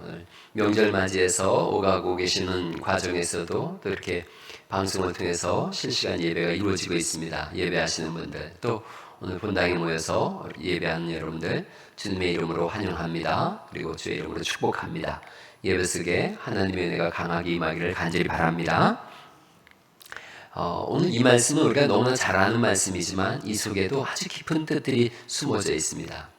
오늘 명절 맞이해서 오가고 계시는 과정에서도 또 이렇게 방송을 통해서 실시간 예배가 이루어지고 있습니다. 예배하시는 분들, 또 오늘 본당에 모여서 예배하는 여러분들 주님의 이름으로 환영합니다. 그리고 주의 이름으로 축복합니다. 예배 속에 하나님의 은혜가 강하게 임하기를 간절히 바랍니다. 오늘 이 말씀은 우리가 너무나 잘 아는 말씀이지만 이 속에도 아주 깊은 뜻들이 숨어져 있습니다.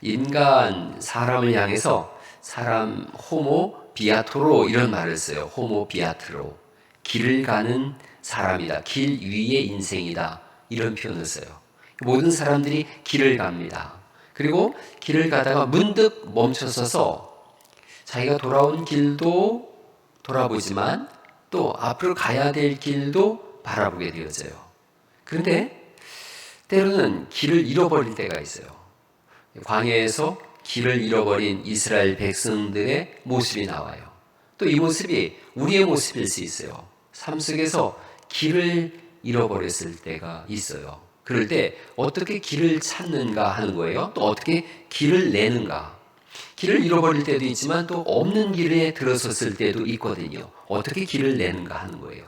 인간, 사람을 향해서 사람 호모 비아토로 이런 말을 써요. 호모 비아트로, 길을 가는 사람이다. 길 위의 인생이다. 이런 표현을 써요. 모든 사람들이 길을 갑니다. 그리고 길을 가다가 문득 멈춰서서 자기가 돌아온 길도 돌아보지만 또 앞으로 가야 될 길도 바라보게 되어져요. 그런데 때로는 길을 잃어버릴 때가 있어요. 광야에서 길을 잃어버린 이스라엘 백성들의 모습이 나와요. 또 이 모습이 우리의 모습일 수 있어요. 삶 속에서 길을 잃어버렸을 때가 있어요. 그럴 때 어떻게 길을 찾는가 하는 거예요. 또 어떻게 길을 내는가. 길을 잃어버릴 때도 있지만 또 없는 길에 들어섰을 때도 있거든요. 어떻게 길을 내는가 하는 거예요.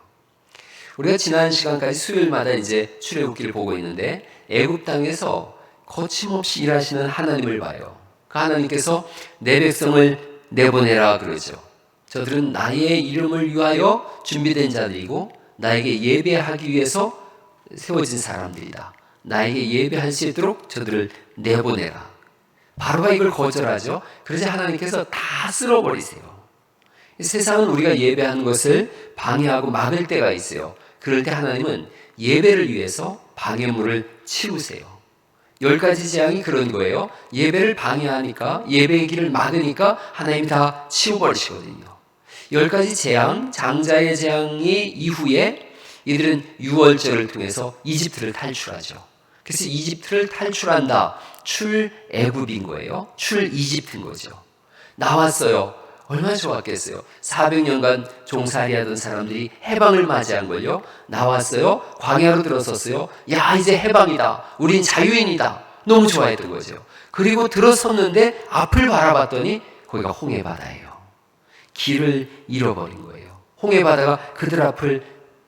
우리가 지난 시간까지 수요일마다 이제 출애굽기를 보고 있는데 애굽 땅에서 거침없이 일하시는 하나님을 봐요. 그 하나님께서 내 백성을 내보내라 그러죠. 저들은 나의 이름을 위하여 준비된 자들이고 나에게 예배하기 위해서 세워진 사람들이다. 나에게 예배할 수 있도록 저들을 내보내라. 바로가 이걸 거절하죠. 그래서 하나님께서 다 쓸어버리세요. 세상은 우리가 예배하는 것을 방해하고 막을 때가 있어요. 그럴 때 하나님은 예배를 위해서 방해물을 치우세요. 10가지 재앙이 그런 거예요. 예배를 방해하니까, 예배의 길을 막으니까 하나님이 다 치워버리시거든요. 10가지 재앙, 장자의 재앙이 이후에 이들은 유월절을 통해서 이집트를 탈출하죠. 그래서 이집트를 탈출한다. 출애굽인 거예요. 출이집트인 거죠. 나왔어요. 얼마나 좋았겠어요. 400년간 종살이하던 사람들이 해방을 맞이한 걸요. 나왔어요. 광야로 들어섰어요. 야, 이제 해방이다. 우린 자유인이다. 너무 좋아했던 거죠. 그리고 들어섰는데 앞을 바라봤더니 거기가 홍해바다예요. 길을 잃어버린 거예요. 홍해바다가 그들 앞을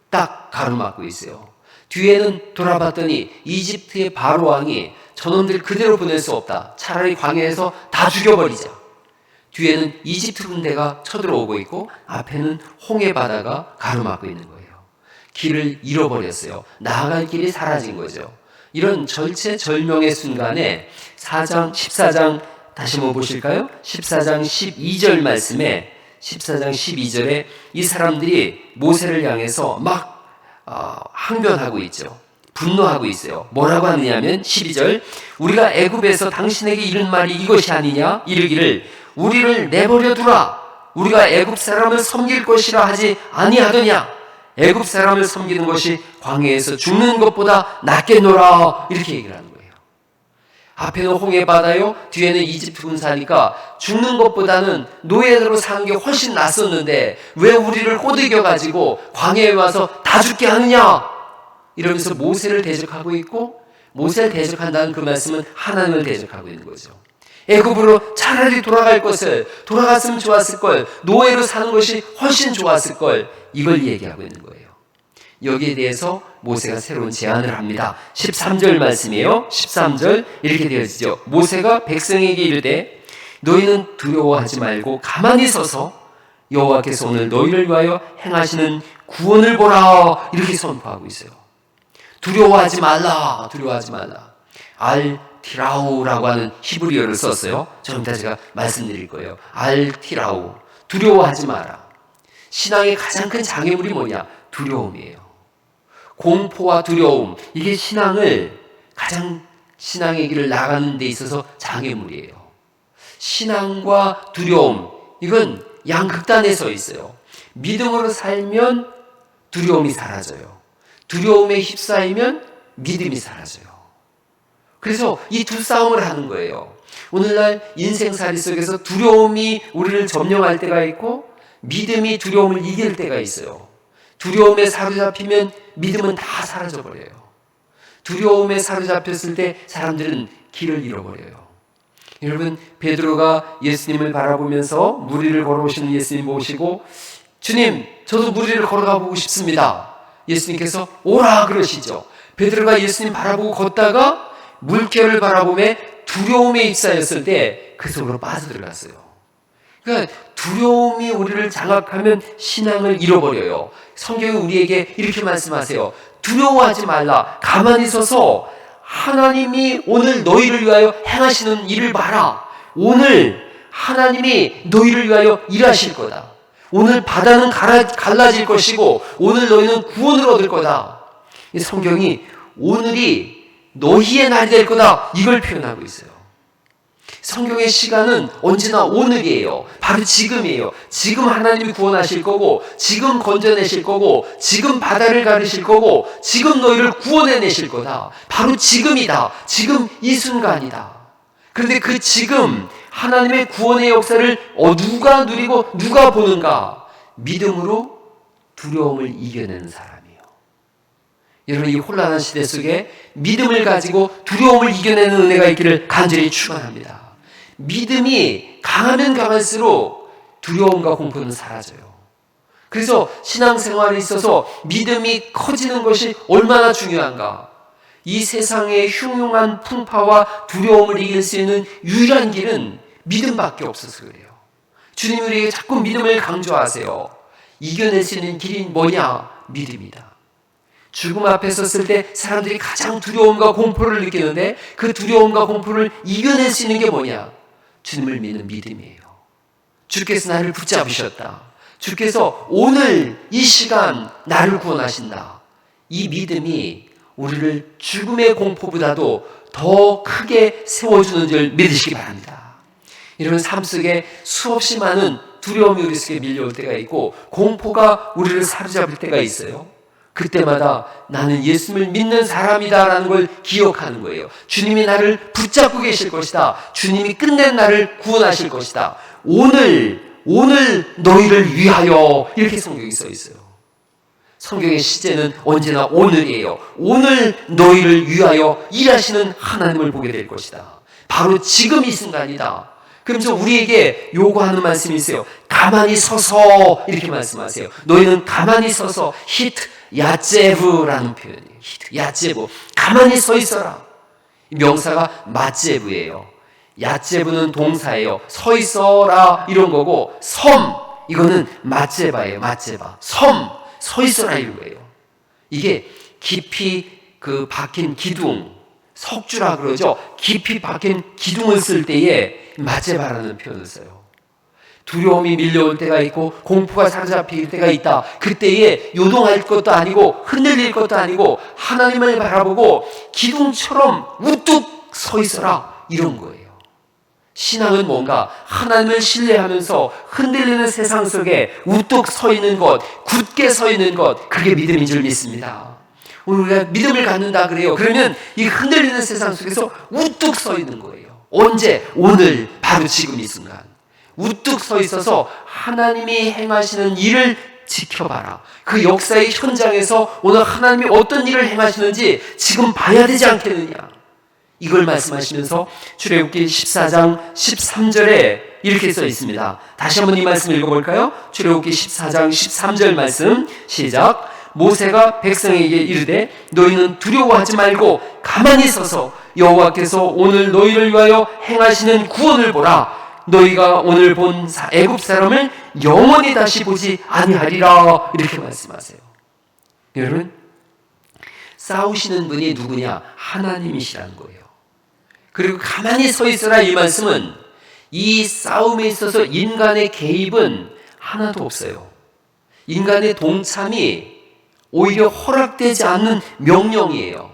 딱 가로막고 있어요. 뒤에는 돌아봤더니 이집트의 바로 왕이 저놈들 그대로 보낼 수 없다. 차라리 광야에서 다 죽여버리자. 뒤에는 이집트 군대가 쳐들어오고 있고 앞에는 홍해바다가 가로막고 있는 거예요. 길을 잃어버렸어요. 나아갈 길이 사라진 거죠. 이런 절체절명의 순간에 14장 다시 한번 보실까요? 14장 12절 말씀에 14장 12절에 이 사람들이 모세를 향해서 막 항변하고 있죠. 분노하고 있어요. 뭐라고 하느냐면 12절 우리가 애굽에서 당신에게 이른 말이 이것이 아니냐? 이르기를 우리를 내버려 두라. 우리가 애굽 사람을 섬길 것이라 하지 아니하더냐? 애굽 사람을 섬기는 것이 광야에서 죽는 것보다 낫겠노라. 이렇게 얘기를 하는 거예요. 앞에는 홍해바다요, 뒤에는 이집트 군사니까 죽는 것보다는 노예대로 사는 게 훨씬 낫었는데 왜 우리를 꼬드겨가지고 광야에 와서 다 죽게 하느냐? 이러면서 모세를 대적하고 있고, 모세를 대적한다는 그 말씀은 하나님을 대적하고 있는 거죠. 애굽으로 차라리 돌아갔으면 좋았을 걸, 노예로 사는 것이 훨씬 좋았을 걸, 이걸 얘기하고 있는 거예요. 여기에 대해서 모세가 새로운 제안을 합니다. 13절 말씀이에요. 13절 이렇게 되어지죠. 모세가 백성에게 이르되 너희는 두려워하지 말고 가만히 서서 여호와께서 오늘 너희를 위하여 행하시는 구원을 보라. 이렇게 선포하고 있어요. 두려워하지 말라. 두려워하지 말라. 알티라우라고 하는 히브리어를 썼어요. 좀 이따 제가 말씀드릴 거예요. 알티라우. 두려워하지 마라. 신앙의 가장 큰 장애물이 뭐냐? 두려움이에요. 공포와 두려움. 이게 신앙의 길을 나가는 데 있어서 장애물이에요. 신앙과 두려움. 이건 양극단에 서 있어요. 믿음으로 살면 두려움이 사라져요. 두려움에 휩싸이면 믿음이 사라져요. 그래서 이 두 싸움을 하는 거예요. 오늘날 인생살이 속에서 두려움이 우리를 점령할 때가 있고 믿음이 두려움을 이길 때가 있어요. 두려움에 사로잡히면 믿음은 다 사라져버려요. 두려움에 사로잡혔을 때 사람들은 길을 잃어버려요. 여러분, 베드로가 예수님을 바라보면서 무리를 걸어오시는 예수님 보시고 주님, 저도 무리를 걸어가 보고 싶습니다. 예수님께서 오라 그러시죠. 베드로가 예수님 바라보고 걷다가 물결을 바라보며 두려움에 휩싸였을 때 그 속으로 빠져들어갔어요. 그러니까 두려움이 우리를 장악하면 신앙을 잃어버려요. 성경이 우리에게 이렇게 말씀하세요. 두려워하지 말라. 가만히 서서 하나님이 오늘 너희를 위하여 행하시는 일을 봐라. 오늘 하나님이 너희를 위하여 일하실 거다. 오늘 바다는 갈라질 것이고 오늘 너희는 구원을 얻을 거다. 이 성경이 오늘이 너희의 날이 될 거다, 이걸 표현하고 있어요. 성경의 시간은 언제나 오늘이에요. 바로 지금이에요. 지금 하나님이 구원하실 거고, 지금 건져내실 거고, 지금 바다를 가르실 거고, 지금 너희를 구원해내실 거다. 바로 지금이다. 지금 이 순간이다. 그런데 그 지금 하나님의 구원의 역사를 누가 누리고 누가 보는가? 믿음으로 두려움을 이겨내는 사람이에요. 여러분, 이 혼란한 시대 속에 믿음을 가지고 두려움을 이겨내는 은혜가 있기를 간절히 축원합니다. 믿음이 강하면 강할수록 두려움과 공포는 사라져요. 그래서 신앙생활에 있어서 믿음이 커지는 것이 얼마나 중요한가. 이 세상의 흉흉한 풍파와 두려움을 이길 수 있는 유일한 길은 믿음밖에 없어서 그래요. 주님이 우리에게 자꾸 믿음을 강조하세요. 이겨낼 수 있는 길이 뭐냐? 믿음이다. 죽음 앞에 섰을 때 사람들이 가장 두려움과 공포를 느끼는데 그 두려움과 공포를 이겨낼 수 있는 게 뭐냐? 주님을 믿는 믿음이에요. 주께서 나를 붙잡으셨다. 주께서 오늘 이 시간 나를 구원하신다. 이 믿음이 우리를 죽음의 공포보다도 더 크게 세워주는 줄 믿으시기 바랍니다. 이런 삶 속에 수없이 많은 두려움이 우리 속에 밀려올 때가 있고 공포가 우리를 사로잡을 때가 있어요. 그때마다 나는 예수님을 믿는 사람이다라는 걸 기억하는 거예요. 주님이 나를 붙잡고 계실 것이다. 주님이 끝낸 나를 구원하실 것이다. 오늘 너희를 위하여, 이렇게 성경이 써 있어요. 성경의 시제는 언제나 오늘이에요. 오늘 너희를 위하여 일하시는 하나님을 보게 될 것이다. 바로 지금 이 순간이다. 그러면서 우리에게 요구하는 말씀이 있어요. 가만히 서서, 이렇게 말씀하세요. 너희는 가만히 서서, 히트 야제브라는 표현이에요. 히트 야제브, 가만히 서 있어라. 명사가 마제브예요. 야제브는 동사예요. 서 있어라 이런 거고, 섬, 이거는 마제바예요. 마제바, 섬, 서 있어라 이런 거예요. 이게 깊이 박힌 기둥, 석주라 그러죠. 깊이 박힌 기둥을 쓸 때에 마제바라는 표현을 써요. 두려움이 밀려올 때가 있고 공포가 사로잡힐 때가 있다. 그때에 요동할 것도 아니고 흔들릴 것도 아니고 하나님을 바라보고 기둥처럼 우뚝 서 있어라, 이런 거예요. 신앙은 뭔가 하나님을 신뢰하면서 흔들리는 세상 속에 우뚝 서 있는 것, 굳게 서 있는 것, 그게 믿음인 줄 믿습니다. 오늘 우리가 믿음을 갖는다 그래요. 그러면 이 흔들리는 세상 속에서 우뚝 서 있는 거예요. 언제? 오늘, 바로 지금 이 순간. 우뚝 서 있어서 하나님이 행하시는 일을 지켜봐라. 그 역사의 현장에서 오늘 하나님이 어떤 일을 행하시는지 지금 봐야 되지 않겠느냐. 이걸 말씀하시면서 출애굽기 14장 13절에 이렇게 써 있습니다. 다시 한번 이 말씀 읽어볼까요? 출애굽기 14장 13절 말씀, 시작. 모세가 백성에게 이르되 너희는 두려워하지 말고 가만히 서서 여호와께서 오늘 너희를 위하여 행하시는 구원을 보라. 너희가 오늘 본 애굽 사람을 영원히 다시 보지 아니하리라, 이렇게 말씀하세요. 여러분, 싸우시는 분이 누구냐? 하나님이시라는 거예요. 그리고 가만히 서 있어라, 이 말씀은 이 싸움에 있어서 인간의 개입은 하나도 없어요. 인간의 동참이 오히려 허락되지 않는 명령이에요.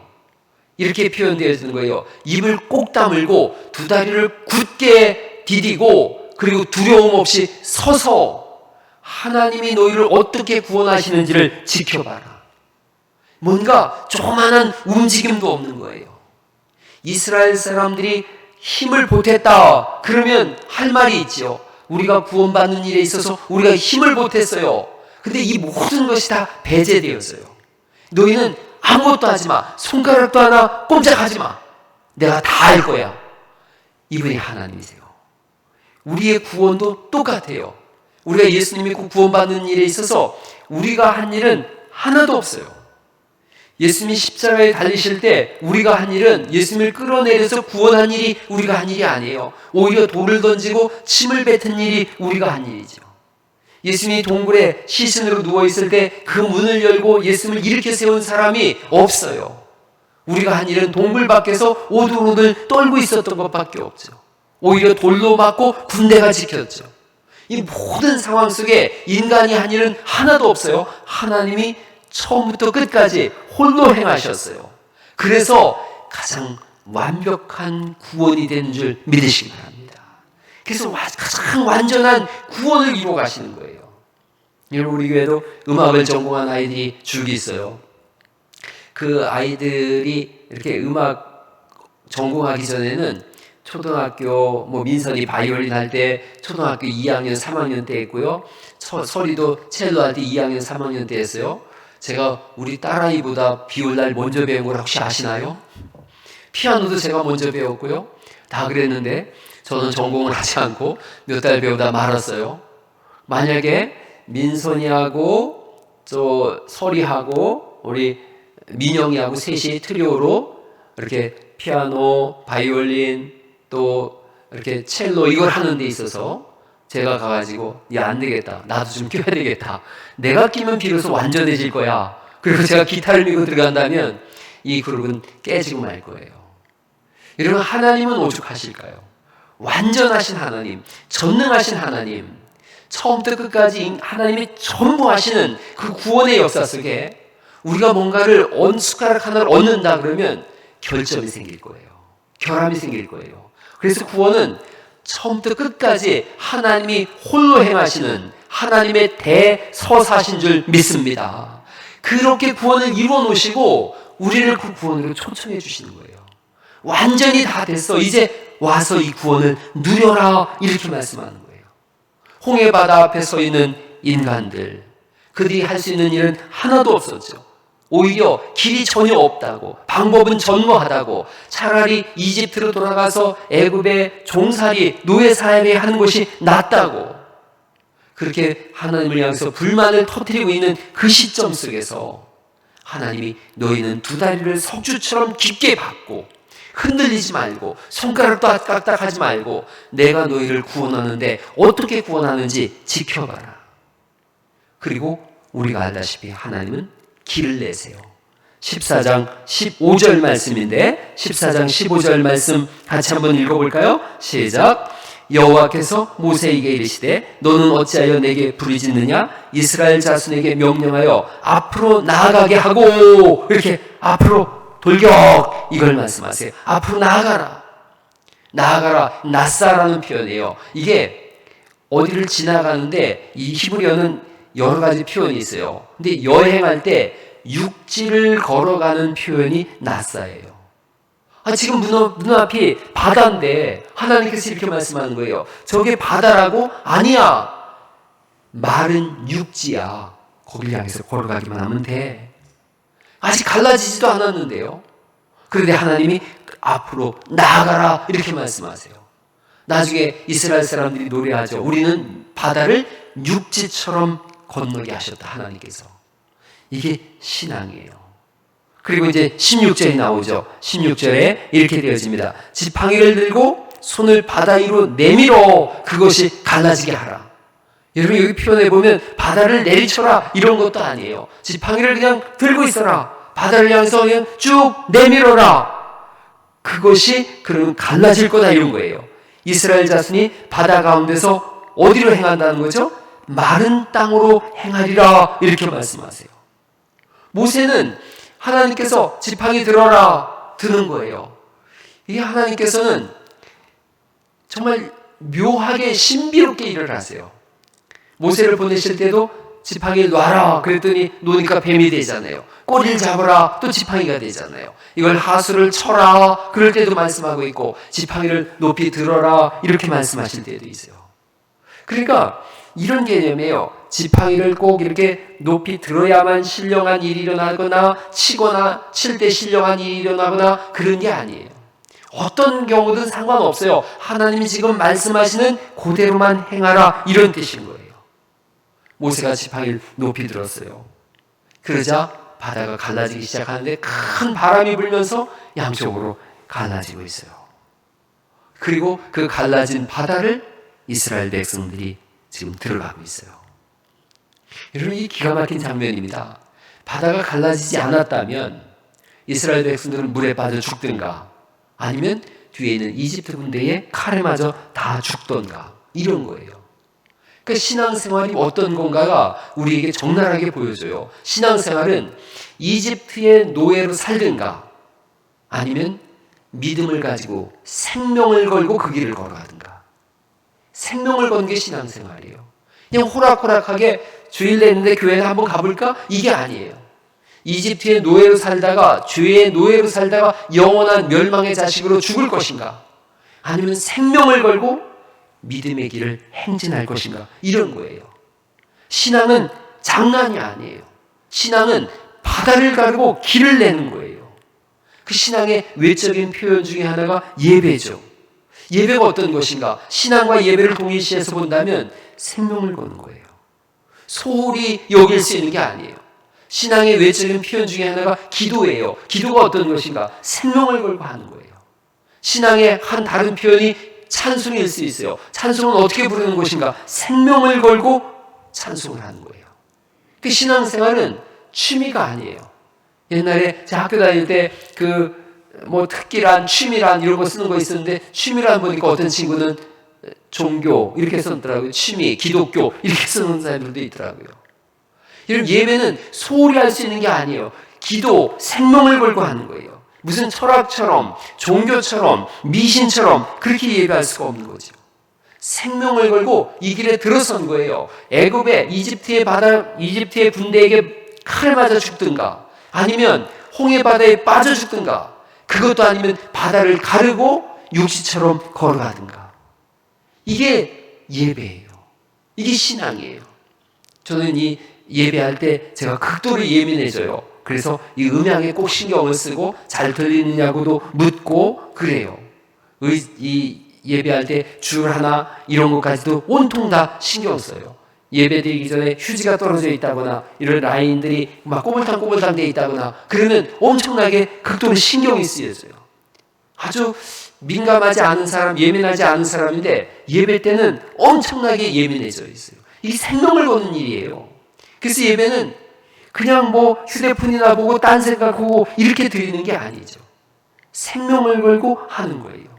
이렇게 표현되어지는 거예요. 입을 꼭 다물고 두 다리를 굳게 디디고 그리고 두려움 없이 서서 하나님이 너희를 어떻게 구원하시는지를 지켜봐라. 뭔가 조그마한 움직임도 없는 거예요. 이스라엘 사람들이 힘을 보탰다 그러면 할 말이 있지요. 우리가 구원받는 일에 있어서 우리가 힘을 보탰어요. 근데 이 모든 것이 다 배제되었어요. 너희는 아무것도 하지 마. 손가락도 하나 꼼짝하지 마. 내가 다 할 거야. 이분이 하나님이세요. 우리의 구원도 똑같아요. 우리가 예수님 믿고 구원받는 일에 있어서 우리가 한 일은 하나도 없어요. 예수님이 십자가에 달리실 때 우리가 한 일은 예수님을 끌어내려서 구원한 일이 우리가 한 일이 아니에요. 오히려 돌을 던지고 침을 뱉은 일이 우리가 한 일이죠. 예수님이 동굴에 시신으로 누워있을 때 그 문을 열고 예수님을 일으켜 세운 사람이 없어요. 우리가 한 일은 동굴 밖에서 오들오들 떨고 있었던 것밖에 없죠. 오히려 돌로 맞고 군대가 지켰죠. 이 모든 상황 속에 인간이 한 일은 하나도 없어요. 하나님이 처음부터 끝까지 홀로 행하셨어요. 그래서 가장 완벽한 구원이 되는 줄 믿으시기 바랍니다. 그래서 가장 완전한 구원을 이루어 가시는 거예요. 여러분, 우리 교회도 음악을 전공한 아이들이 줄기 있어요. 그 아이들이 이렇게 음악 전공하기 전에는 초등학교 민선이 바이올린 할 때 초등학교 2학년 3학년 때 했고요. 설이도 첼로 할 때 2학년 3학년 때 했어요. 제가 우리 딸아이보다 비올날 먼저 배운 걸 혹시 아시나요? 피아노도 제가 먼저 배웠고요. 다 그랬는데 저는 전공을 하지 않고 몇 달 배우다 말았어요. 만약에 민선이하고 저 설이하고 우리 민영이하고 셋이 트리오로 이렇게 피아노, 바이올린 또 이렇게 첼로 이걸 하는 데 있어서 제가 가가지고 야, 안 되겠다. 나도 좀 껴야 되겠다. 내가 끼면 비로소 완전해질 거야. 그리고 제가 기타를 밀고 들어간다면 이 그룹은 깨지고 말 거예요. 여러분, 하나님은 오죽하실까요? 완전하신 하나님, 전능하신 하나님, 처음부터 끝까지 하나님이 전부 하시는 그 구원의 역사 속에 우리가 뭔가를 숟가락 하나를 얻는다 그러면 결점이 생길 거예요. 결함이 생길 거예요. 그래서 구원은 처음부터 끝까지 하나님이 홀로 행하시는 하나님의 대서사신 줄 믿습니다. 그렇게 구원을 이루어 놓으시고 우리를 그 구원으로 초청해 주시는 거예요. 완전히 다 됐어. 이제 와서 이 구원을 누려라. 이렇게 말씀하는 거예요. 홍해바다 앞에 서 있는 인간들, 그들이 할 수 있는 일은 하나도 없었죠. 오히려 길이 전혀 없다고, 방법은 전무하다고, 차라리 이집트로 돌아가서 애굽의 종살이, 노예살이 하는 것이 낫다고, 그렇게 하나님을 향해서 불만을 터뜨리고 있는 그 시점 속에서 하나님이 너희는 두 다리를 석주처럼 깊게 받고 흔들리지 말고 손가락도 까딱하지 말고 내가 너희를 구원하는데 어떻게 구원하는지 지켜봐라. 그리고 우리가 알다시피 하나님은 길을 내세요. 14장 15절 말씀인데 14장 15절 말씀 같이 한번 읽어볼까요? 시작. 여호와께서 모세에게 이르시되 너는 어찌하여 내게 부르짖느냐? 이스라엘 자손에게 명령하여 앞으로 나아가게 하고, 이렇게 앞으로 돌격, 이걸 말씀하세요. 앞으로 나아가라. 나아가라. 나사라는 표현이에요. 이게 어디를 지나가는데 이 히브리어는 여러 가지 표현이 있어요. 근데 여행할 때 육지를 걸어가는 표현이 나사예요. 지금 눈앞이 바다인데 하나님께서 이렇게 말씀하는 거예요. 저게 바다라고? 아니야. 마른 육지야. 거기를 향해서 걸어가기만 하면 돼. 아직 갈라지지도 않았는데요. 그런데 하나님이 앞으로 나아가라 이렇게 말씀하세요. 나중에 이스라엘 사람들이 노래하죠. 우리는 바다를 육지처럼 건너게 하셨다, 하나님께서. 이게 신앙이에요. 그리고 이제 16절이 나오죠. 16절에 이렇게 되어집니다. 지팡이를 들고 손을 바다 위로 내밀어 그것이 갈라지게 하라. 여러분, 여기 표현해 보면 바다를 내리쳐라 이런 것도 아니에요. 지팡이를 그냥 들고 있어라. 바다를 향해서 그냥 쭉 내밀어라. 그것이 그러면 갈라질 거다 이런 거예요. 이스라엘 자손이 바다 가운데서 어디로 행한다는 거죠? 마른 땅으로 행하리라 이렇게 말씀하세요. 모세는 하나님께서 지팡이 들어라 드는 거예요. 이게 하나님께서는 정말 묘하게 신비롭게 일을 하세요. 모세를 보내실 때도 지팡이를 놔라 그랬더니 놓으니까 뱀이 되잖아요. 꼬리를 잡아라 또 지팡이가 되잖아요. 이걸 하수를 쳐라 그럴 때도 말씀하고 있고 지팡이를 높이 들어라 이렇게 말씀하실 때도 있어요. 그러니까 이런 개념이에요. 지팡이를 꼭 이렇게 높이 들어야만 신령한 일이 일어나거나 치거나 칠 때 신령한 일이 일어나거나 그런 게 아니에요. 어떤 경우든 상관없어요. 하나님이 지금 말씀하시는 그대로만 행하라, 이런 뜻인 거예요. 모세가 지팡이를 높이 들었어요. 그러자 바다가 갈라지기 시작하는데 큰 바람이 불면서 양쪽으로 갈라지고 있어요. 그리고 그 갈라진 바다를 이스라엘 백성들이 지금 들어가고 있어요. 여러분, 이 기가 막힌 장면입니다. 바다가 갈라지지 않았다면 이스라엘 백성들은 물에 빠져 죽든가 아니면 뒤에 있는 이집트 군대의 칼에 맞아 다 죽던가, 이런 거예요. 그러니까 신앙생활이 어떤 건가가 우리에게 적나라하게 보여줘요. 신앙생활은 이집트의 노예로 살든가 아니면 믿음을 가지고 생명을 걸고 그 길을 걸어가든가. 생명을 건 게 신앙생활이에요. 그냥 호락호락하게 주일 냈는데 교회를 한번 가볼까? 이게 아니에요. 이집트의 노예로 살다가, 죄의 노예로 살다가 영원한 멸망의 자식으로 죽을 것인가? 아니면 생명을 걸고 믿음의 길을 행진할 것인가? 이런 거예요. 신앙은 장난이 아니에요. 신앙은 바다를 가르고 길을 내는 거예요. 그 신앙의 외적인 표현 중에 하나가 예배죠. 예배가 어떤 것인가? 신앙과 예배를 동일시해서 본다면 생명을 거는 거예요. 소홀히 여길 수 있는 게 아니에요. 신앙의 외적인 표현 중에 하나가 기도예요. 기도가 어떤 것인가? 생명을 걸고 하는 거예요. 신앙의 한 다른 표현이 찬송일 수 있어요. 찬송은 어떻게 부르는 것인가? 생명을 걸고 찬송을 하는 거예요. 그 신앙생활은 취미가 아니에요. 옛날에 제가 학교 다닐 때 특기란, 취미란 이런 거 쓰는 거 있었는데, 취미란 보니까 어떤 친구는 종교 이렇게 썼더라고요. 취미, 기독교 이렇게 쓰는 사람들도 있더라고요. 이런 예배는 소홀히 할 수 있는 게 아니에요. 기도, 생명을 걸고 하는 거예요. 무슨 철학처럼, 종교처럼, 미신처럼 그렇게 예배할 수가 없는 거죠. 생명을 걸고 이 길에 들어선 거예요. 애굽의 이집트의 군대에게 칼을 맞아 죽든가 아니면 홍해 바다에 빠져 죽든가, 그것도 아니면 바다를 가르고 육지처럼 걸어가든가. 이게 예배예요. 이게 신앙이에요. 저는 이 예배할 때 제가 극도로 예민해져요. 그래서 이 음향에 꼭 신경을 쓰고 잘 들리느냐고도 묻고 그래요. 이 예배할 때 줄 하나 이런 것까지도 온통 다 신경 써요. 예배 드리기 전에 휴지가 떨어져 있다거나 이런 라인들이 막 꼬물탕꼬물탕 돼 있다거나 그러면 엄청나게 극도로 신경이 쓰여져요. 아주 민감하지 않은 사람, 예민하지 않은 사람인데 예배 때는 엄청나게 예민해져 있어요. 이게 생명을 거는 일이에요. 그래서 예배는 그냥 휴대폰이나 보고 딴 생각하고 이렇게 드리는 게 아니죠. 생명을 걸고 하는 거예요.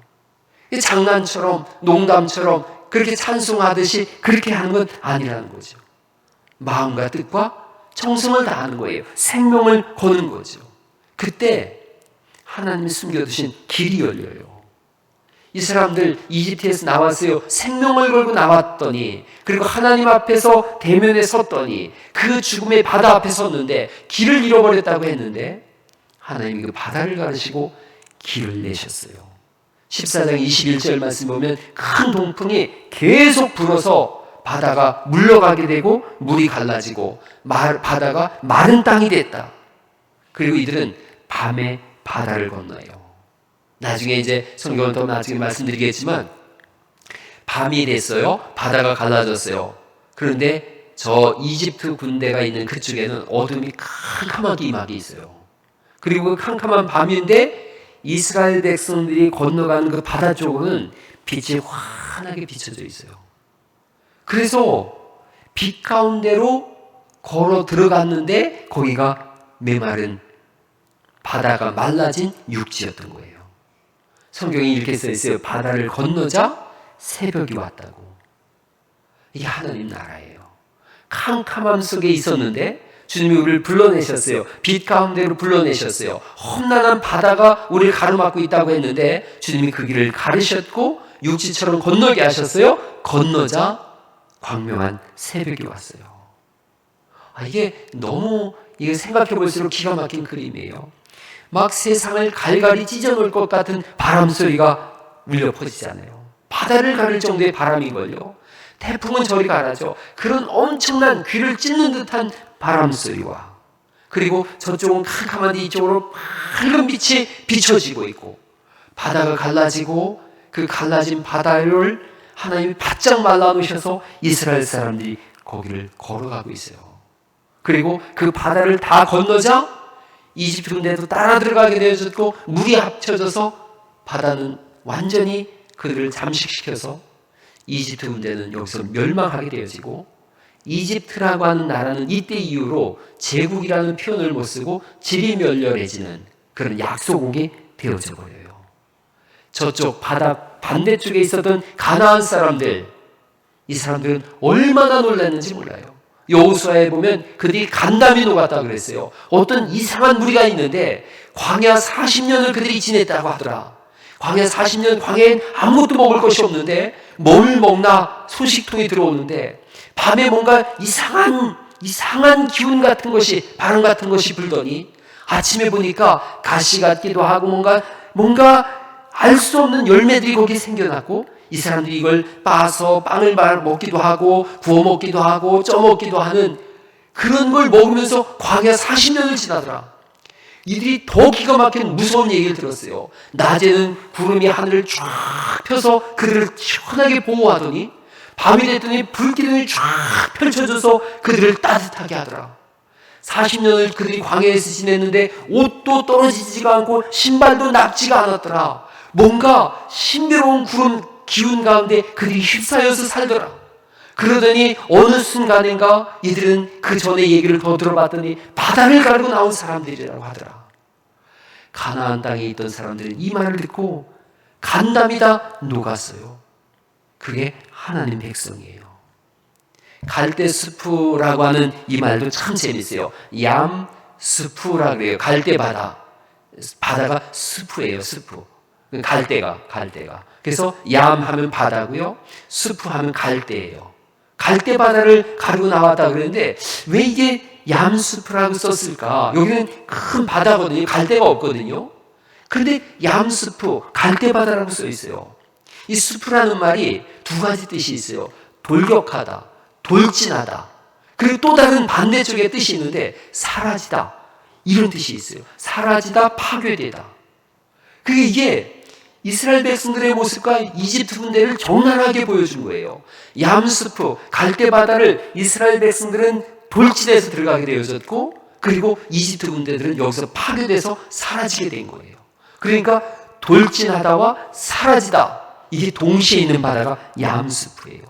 장난처럼, 농담처럼 그렇게 찬송하듯이 그렇게 하는 건 아니라는 거죠. 마음과 뜻과 정성을 다하는 거예요. 생명을 거는 거죠. 그때 하나님이 숨겨두신 길이 열려요. 이 사람들 이집트에서 나왔어요. 생명을 걸고 나왔더니, 그리고 하나님 앞에서 대면에 섰더니 그 죽음의 바다 앞에 섰는데 길을 잃어버렸다고 했는데 하나님이 그 바다를 가르시고 길을 내셨어요. 14장 21절 말씀 보면 큰 동풍이 계속 불어서 바다가 물러가게 되고 물이 갈라지고 바다가 마른 땅이 됐다. 그리고 이들은 밤에 바다를 건너요. 나중에 이제 성경은 더 나중에 말씀드리겠지만 밤이 됐어요. 바다가 갈라졌어요. 그런데 저 이집트 군대가 있는 그쪽에는 어둠이 캄캄하게 임하게 있어요. 그리고 그 캄캄한 밤인데 이스라엘 백성들이 건너가는 그 바다 쪽으로는 빛이 환하게 비춰져 있어요. 그래서 빛 가운데로 걸어 들어갔는데 거기가 메마른 바다가 말라진 육지였던 거예요. 성경에 이렇게 써 있어요. 바다를 건너자 새벽이 왔다고. 이게 하나님 나라예요. 캄캄함 속에 있었는데 주님이 우리를 불러내셨어요. 빛 가운데로 불러내셨어요. 험난한 바다가 우리를 가로막고 있다고 했는데 주님이 그 길을 가르셨고 육지처럼 건너게 하셨어요. 건너자 광명한 새벽이 왔어요. 이게 너무 생각해 볼수록 기가 막힌 그림이에요. 막 세상을 갈갈이 찢어놓을 것 같은 바람 소리가 울려 퍼지잖아요. 바다를 가를 정도의 바람이걸요. 태풍은 저리 가라죠. 그런 엄청난 귀를 찢는 듯한 바람 소리와, 그리고 저쪽은 캄캄한데 이쪽으로 밝은 빛이 비춰지고 있고, 바다가 갈라지고 그 갈라진 바다를 하나님이 바짝 말라놓으셔서 이스라엘 사람들이 거기를 걸어가고 있어요. 그리고 그 바다를 다 건너자 이집트 군대도 따라 들어가게 되어졌고 물이 합쳐져서 바다는 완전히 그들을 잠식시켜서 이집트 군대는 여기서 멸망하게 되어지고, 이집트라고 하는 나라는 이때 이후로 제국이라는 표현을 못 쓰고 지리멸렬해지는 그런 약소국이 되어져 버려요. 저쪽 바다 반대쪽에 있었던 가나안 사람들, 이 사람들은 얼마나 놀랐는지 몰라요. 여호수아에 보면 그들이 간담이 녹았다 그랬어요. 어떤 이상한 무리가 있는데 광야 40년을 그들이 지냈다고 하더라. 광야 40년, 광야엔 아무것도 먹을 것이 없는데 뭘 먹나 소식통이 들어오는데 밤에 뭔가 이상한 기운 같은 것이, 바람 같은 것이 불더니 아침에 보니까 가시 같기도 하고 뭔가 알 수 없는 열매들이 거기에 생겨났고, 이 사람들이 이걸 빻아서 빵을 먹기도 하고 구워 먹기도 하고 쪄 먹기도 하는 그런 걸 먹으면서 광야 40년을 지나더라. 이들이 더 기가 막힌 무서운 얘기를 들었어요. 낮에는 구름이 하늘을 쫙 펴서 그들을 시원하게 보호하더니 밤이 됐더니 불기둥이 쫙 펼쳐져서 그들을 따뜻하게 하더라. 40년을 그들이 광야에서 지냈는데 옷도 떨어지지가 않고 신발도 낡지가 않았더라. 뭔가 신비로운 구름 기운 가운데 그들이 휩싸여서 살더라. 그러더니 어느 순간인가 이들은 그 전에 얘기를 더 들어봤더니 바다를 가르고 나온 사람들이라고 하더라. 가나안 땅에 있던 사람들은 이 말을 듣고 간담이 다 녹았어요. 그게 하나님 백성이에요. 갈대스프라고 하는 이 말도 참 재밌어요. 얌스프라고 그래요. 갈대 바다. 바다가 스프예요. 스프. 갈대가. 그래서 얌 하면 바다고요. 스프 하면 갈대예요. 갈대 바다를 가르고 나왔다 그랬는데 왜 이게 얌스프라고 썼을까? 여기는 큰 바다거든요. 갈대가 없거든요. 그런데 얌스프, 갈대 바다라고 써 있어요. 이 스프라는 말이 두 가지 뜻이 있어요. 돌격하다, 돌진하다. 그리고 또 다른 반대쪽에 뜻이 있는데 사라지다, 이런 뜻이 있어요. 사라지다, 파괴되다. 그게 이게 이스라엘 백성들의 모습과 이집트 군대를 적나라하게 보여준 거예요. 얌스프, 갈대바다를 이스라엘 백성들은 돌진해서 들어가게 되어졌고, 그리고 이집트 군대들은 여기서 파괴돼서 사라지게 된 거예요. 그러니까 돌진하다와 사라지다, 이게 동시에 있는 바다가 얌스프예요.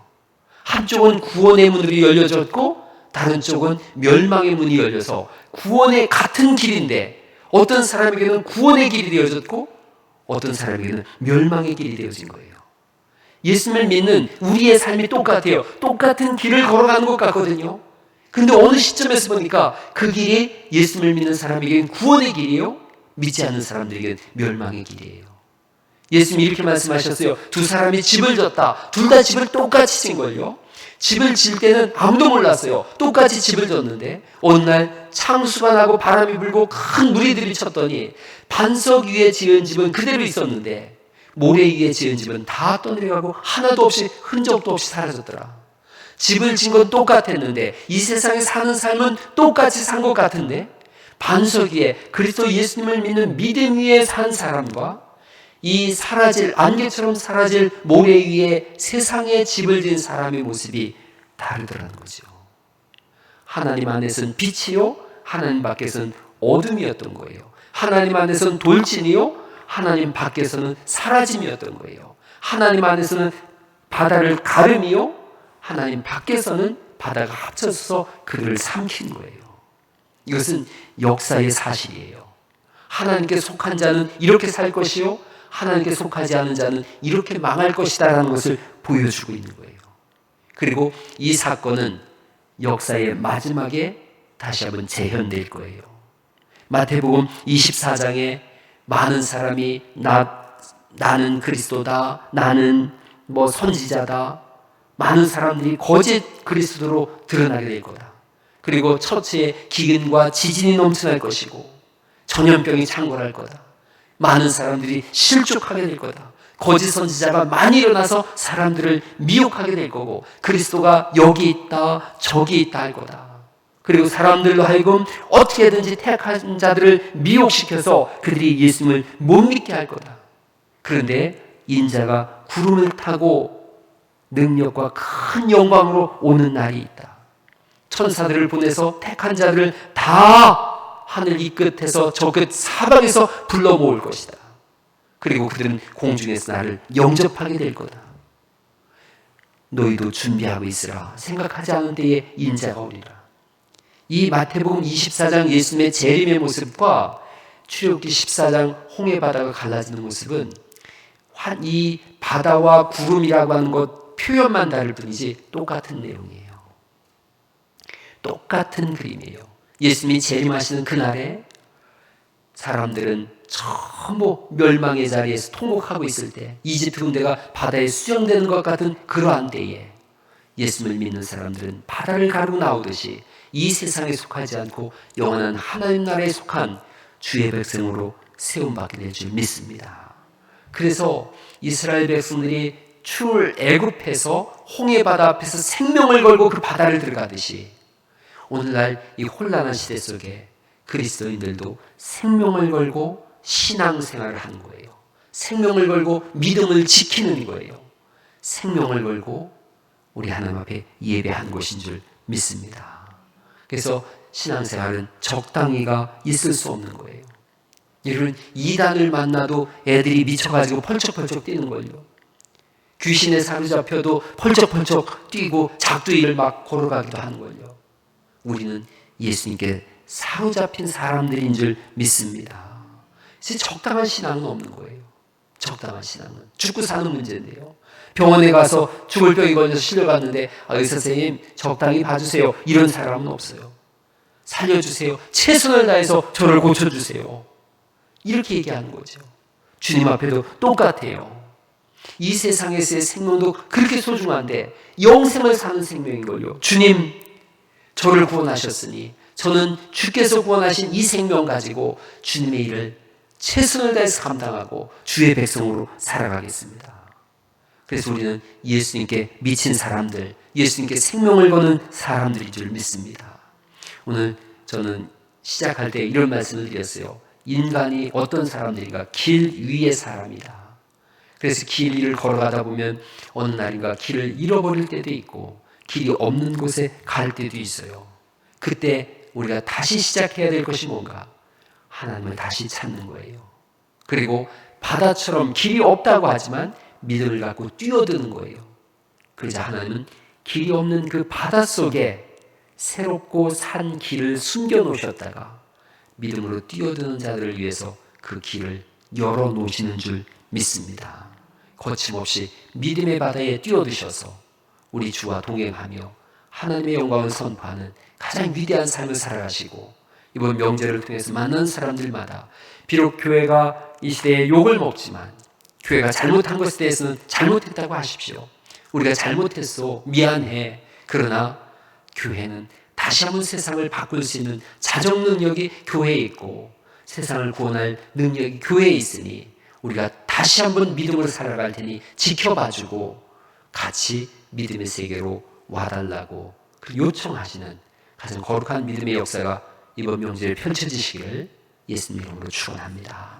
한쪽은 구원의 문이 열려졌고 다른 쪽은 멸망의 문이 열려서 구원의 같은 길인데 어떤 사람에게는 구원의 길이 되어졌고 어떤 사람에게는 멸망의 길이 되어진 거예요. 예수님을 믿는 우리의 삶이 똑같아요. 똑같은 길을 걸어가는 것 같거든요. 그런데 어느 시점에서 보니까 그 길이 예수님을 믿는 사람에게는 구원의 길이에요. 믿지 않는 사람들에게는 멸망의 길이에요. 예수님이 이렇게 말씀하셨어요. 두 사람이 집을 졌다. 둘 다 집을 똑같이 진 걸요. 집을 질 때는 아무도 몰랐어요. 똑같이 집을 졌는데 어느 날 창수가 나고 바람이 불고 큰 물이 들이쳤더니 반석 위에 지은 집은 그대로 있었는데 모래 위에 지은 집은 다 떠내려가고 하나도 없이, 흔적도 없이 사라졌더라. 집을 진 건 똑같았는데 이 세상에 사는 삶은 똑같이 산 것 같은데 반석 위에 그리스도 예수님을 믿는 믿음 위에 산 사람과 이 사라질, 안개처럼 사라질 모래 위에 세상에 집을 지은 사람의 모습이 다르더라는 거죠. 하나님 안에서는 빛이요, 하나님 밖에서는 어둠이었던 거예요. 하나님 안에서는 돌진이요, 하나님 밖에서는 사라짐이었던 거예요. 하나님 안에서는 바다를 가름이요, 하나님 밖에서는 바다가 합쳐서 그들을 삼킨 거예요. 이것은 역사의 사실이에요. 하나님께 속한 자는 이렇게 살 것이요, 하나님께 속하지 않은 자는 이렇게 망할 것이다라는 것을 보여주고 있는 거예요. 그리고 이 사건은 역사의 마지막에 다시 한번 재현될 거예요. 마태복음 24장에 많은 사람이 나는 그리스도다, 나는 선지자다, 많은 사람들이 거짓 그리스도로 드러나게 될 거다. 그리고 처치에 기근과 지진이 넘쳐날 것이고 전염병이 창궐할 거다. 많은 사람들이 실족하게 될 거다. 거짓 선지자가 많이 일어나서 사람들을 미혹하게 될 거고 그리스도가 여기 있다 저기 있다 할 거다. 그리고 사람들로 하여금 어떻게든지 택한 자들을 미혹시켜서 그들이 예수님을 못 믿게 할 거다. 그런데 인자가 구름을 타고 능력과 큰 영광으로 오는 날이 있다. 천사들을 보내서 택한 자들을 다 하늘 이 끝에서 저 끝 사방에서 불러 모을 것이다. 그리고 그들은 공중에서 나를 영접하게 될 거다. 너희도 준비하고 있으라. 생각하지 않은 때에 인자가 오리라. 이 마태복음 24장 예수님의 재림의 모습과 출애굽기 14장 홍해 바다가 갈라지는 모습은 이 바다와 구름이라고 하는 것 표현만 다를 뿐이지 똑같은 내용이에요. 똑같은 그림이에요. 예수님이 재림하시는 그날에 사람들은 전부 멸망의 자리에서 통곡하고 있을 때, 이집트 군대가 바다에 수정되는 것 같은 그러한 때에 예수님을 믿는 사람들은 바다를 가르고 나오듯이 이 세상에 속하지 않고 영원한 하나님 나라에 속한 주의 백성으로 세움받게 될 줄 믿습니다. 그래서 이스라엘 백성들이 출애굽해서 홍해 바다 앞에서 생명을 걸고 그 바다를 들어가듯이 오늘날 이 혼란한 시대 속에 그리스도인들도 생명을 걸고 신앙생활을 하는 거예요. 생명을 걸고 믿음을 지키는 거예요. 생명을 걸고 우리 하나님 앞에 예배하는 것인 줄 믿습니다. 그래서 신앙생활은 적당히가 있을 수 없는 거예요. 여러분, 이단을 만나도 애들이 미쳐가지고 펄쩍펄쩍 뛰는 걸요. 귀신에 사로잡혀도 펄쩍펄쩍 뛰고 작두리를 막 걸어가기도 하는 걸요. 우리는 예수님께 사로잡힌 사람들인 줄 믿습니다. 그래서 적당한 신앙은 없는 거예요. 적당한 신앙은 죽고 사는 문제인데요. 병원에 가서 죽을 병이 걸려서 실려갔는데 의사 선생님 적당히 봐주세요. 이런 사람은 없어요. 살려주세요. 최선을 다해서 저를 고쳐주세요. 이렇게 얘기하는 거죠. 주님 앞에도 똑같아요. 이 세상에서의 생명도 그렇게 소중한데 영생을 사는 생명인걸요. 주님, 저를 구원하셨으니 저는 주께서 구원하신 이 생명 가지고 주님의 일을 최선을 다해서 감당하고 주의 백성으로 살아가겠습니다. 그래서 우리는 예수님께 미친 사람들, 예수님께 생명을 거는 사람들인 줄 믿습니다. 오늘 저는 시작할 때 이런 말씀을 드렸어요. 인간이 어떤 사람들인가? 길 위의 사람이다. 그래서 길 위를 걸어가다 보면 어느 날인가 길을 잃어버릴 때도 있고 길이 없는 곳에 갈 때도 있어요. 그때 우리가 다시 시작해야 될 것이 뭔가? 하나님을 다시 찾는 거예요. 그리고 바다처럼 길이 없다고 하지만 믿음을 갖고 뛰어드는 거예요. 그러자 하나님은 길이 없는 그 바다 속에 새롭고 산 길을 숨겨놓으셨다가 믿음으로 뛰어드는 자들을 위해서 그 길을 열어놓으시는 줄 믿습니다. 거침없이 믿음의 바다에 뛰어드셔서 우리 주와 동행하며 하나님의 영광을 선포하는 가장 위대한 삶을 살아가시고 이번 명절을 통해서 만난 사람들마다 비록 교회가 이 시대에 욕을 먹지만 교회가 잘못한 것에 대해서는 잘못했다고 하십시오. 우리가 잘못했어. 미안해. 그러나 교회는 다시 한번 세상을 바꿀 수 있는 자정 능력이 교회에 있고 세상을 구원할 능력이 교회에 있으니 우리가 다시 한번 믿음으로 살아갈 테니 지켜봐주고 같이 믿음의 세계로 와달라고 요청하시는 가장 거룩한 믿음의 역사가 이번 명절에 펼쳐지시기를 예수님 이름으로 축원합니다.